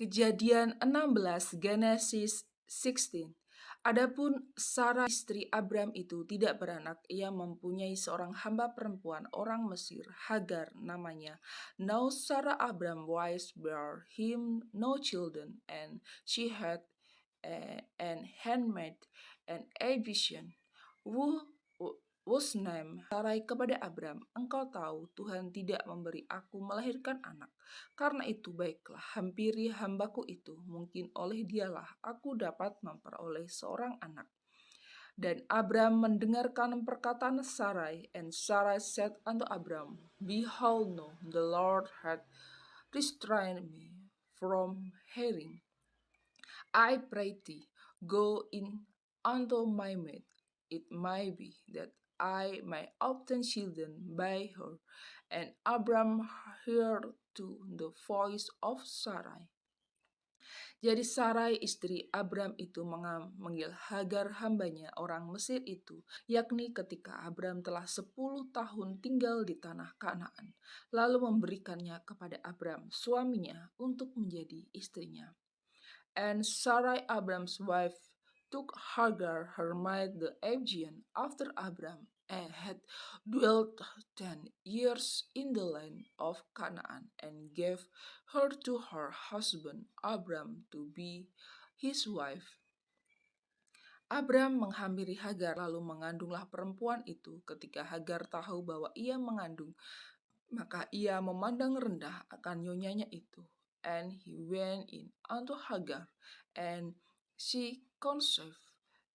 Kejadian 16 Genesis 16. Adapun Sarah istri Abram itu tidak beranak, ia mempunyai seorang hamba perempuan orang Mesir, Hagar namanya. Now Sarah Abram wife bare him no children, and she had an handmaid, an Egyptian, who was named Sarai kepada Abram, engkau tahu Tuhan tidak memberi aku melahirkan anak. Karena itu baiklah, hampiri hambaku itu, mungkin oleh dialah aku dapat memperoleh seorang anak. Dan Abram mendengarkan perkataan Sarai, and Sarai said unto Abram, Behold, no, the Lord hath restrained me from hearing. I pray thee, go in unto my maid. It may be that I may obtain children by her. And Abram heard to the voice of Sarai. Jadi Sarai istri Abram itu memanggil Hagar hambanya orang Mesir itu, yakni ketika Abram telah 10 tahun tinggal di tanah Kanaan, lalu memberikannya kepada Abram suaminya untuk menjadi istrinya. And Sarai Abram's wife took Hagar her maid the Egyptian after Abram had dwelt 10 years in the land of Canaan, and gave her to her husband Abram to be his wife. Abram menghampiri Hagar, lalu mengandunglah perempuan itu. Ketika Hagar tahu bahwa ia mengandung, maka ia memandang rendah akan nyonyanya itu. And he went in unto Hagar, and she conceived.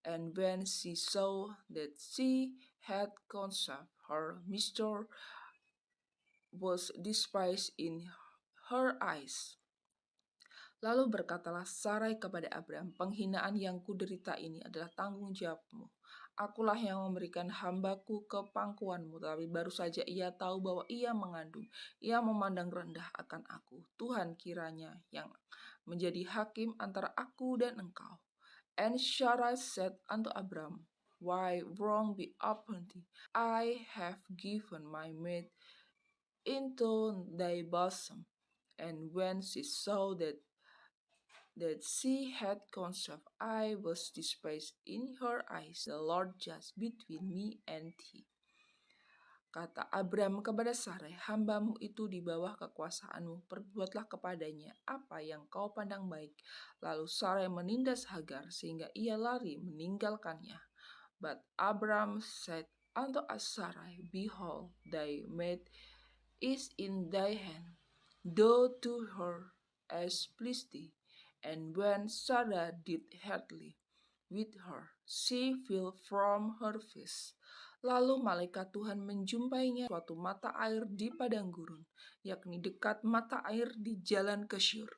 And when she saw that she had conceived, her mistress was despised in her eyes. Lalu berkatalah Sarai kepada Abram, penghinaan yang kuderita ini adalah tanggung jawabmu. Akulah yang memberikan hambaku ke pangkuanmu, tapi baru saja ia tahu bahwa ia mengandung. Ia memandang rendah akan aku. Tuhan kiranya yang menjadi hakim antara aku dan engkau. And Sarai said unto Abram, Why wrong be upon thee? I have given my maid into thy bosom. And when she saw that she had conceived, I was despised in her eyes. The Lord judge between me and thee. Kata Abram kepada Sarai, hambamu itu di bawah kekuasaanmu, perbuatlah kepadanya apa yang kau pandang baik. Lalu Sarai menindas Hagar, sehingga ia lari meninggalkannya. But Abram said unto Sarai, Behold, thy maid is in thy hand. Do to her as pleased thee. And when Sarah did heartily with her, she fell from her face. Lalu malaikat Tuhan menjumpainya suatu mata air di padang gurun, yakni dekat mata air di jalan ke Syur.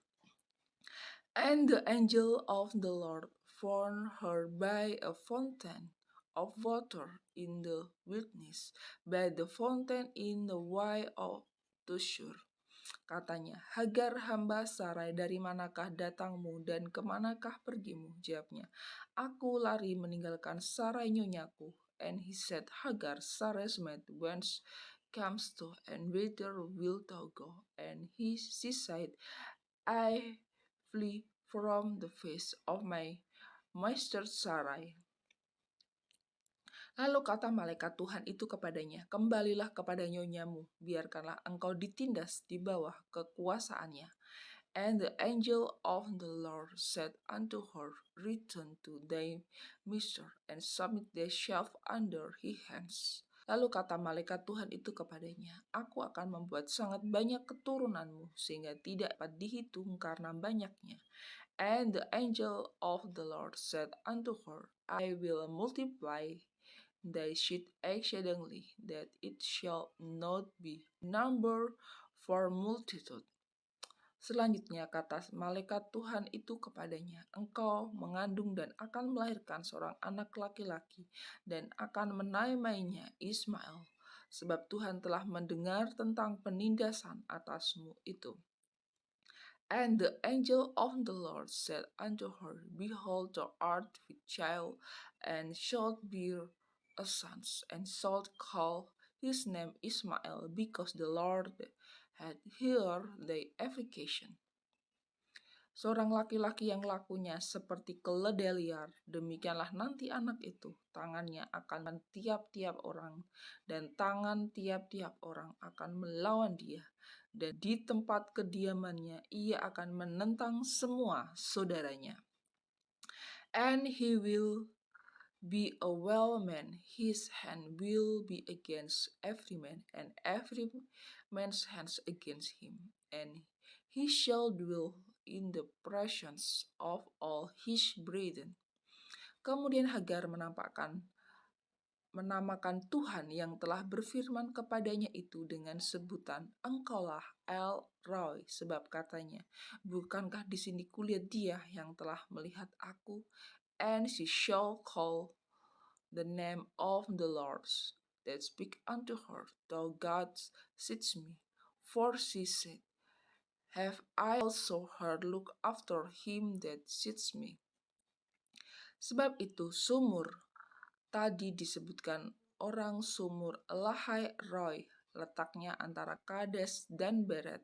And the angel of the Lord found her by a fountain of water in the wilderness, by the fountain in the way of the Shur. Katanya, Hagar hamba Sarai, dari manakah datangmu dan kemanakah pergimu? Jawabnya, aku lari meninggalkan Sarai nyonyaku. And he said, Hagar, Sarai's maid, whence camest thou, and whither wilt thou go? And she said, I flee from the face of my master Sarai. Lalu kata malaikat Tuhan itu kepadanya, kembalilah kepada nyonyamu, biarkanlah engkau ditindas di bawah kekuasaannya. And the angel of the Lord said unto her, Return to thy mistress, and submit thyself under his hands. Lalu kata malaikat Tuhan itu kepadanya, aku akan membuat sangat banyak keturunanmu, sehingga tidak dapat dihitung karena banyaknya. And the angel of the Lord said unto her, I will multiply thy seed exceedingly, that it shall not be numbered for multitude. Selanjutnya kata malaikat Tuhan itu kepadanya, engkau mengandung dan akan melahirkan seorang anak laki-laki, dan akan menamainya Ismail, sebab Tuhan telah mendengar tentang penindasan atasmu itu. And the angel of the Lord said unto her, Behold, thou art with child, and shalt bear a son, and shalt call his name Ismael, because the Lord had heard thy affliction. Seorang laki-laki yang lakunya seperti keledai liar, demikianlah nanti anak itu. Tangannya akan tiap-tiap orang, dan tangan tiap-tiap orang akan melawan dia. Dan di tempat kediamannya, ia akan menentang semua saudaranya. And he will be a well man, his hand will be against every man, and every man's hands against him. And he shall dwell in the presence of all his brethren. Kemudian Hagar menamakan Tuhan yang telah berfirman kepadanya itu dengan sebutan, Engkaulah El Roy, sebab katanya, bukankah di sini kulihat dia yang telah melihat aku? And she shall call the name of the Lord that speak unto her, Thou God seest me. For she said, Have I also heard look after him that sees me? Sebab itu sumur tadi disebutkan orang sumur Lahai Roy, letaknya antara Kades dan Beret.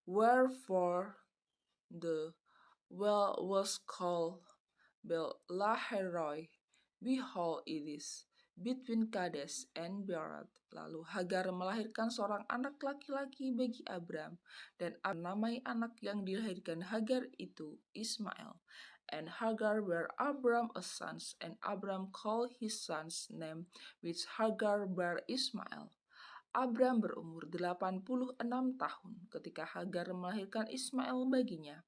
Wherefore the well was called Bel Lahai Roy. Behold, it is between Kades and Berat. Lalu Hagar melahirkan seorang anak laki-laki bagi Abram, dan namai anak yang dilahirkan Hagar itu Ismail. And Hagar bare Abram a son, and Abram called his son's name, which Hagar bare Ismail. Abram berumur 86 tahun ketika Hagar melahirkan Ismail baginya.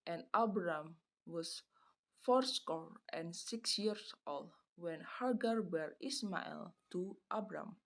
And Abram was 86 years old when Hagar bare Ismail to Abram.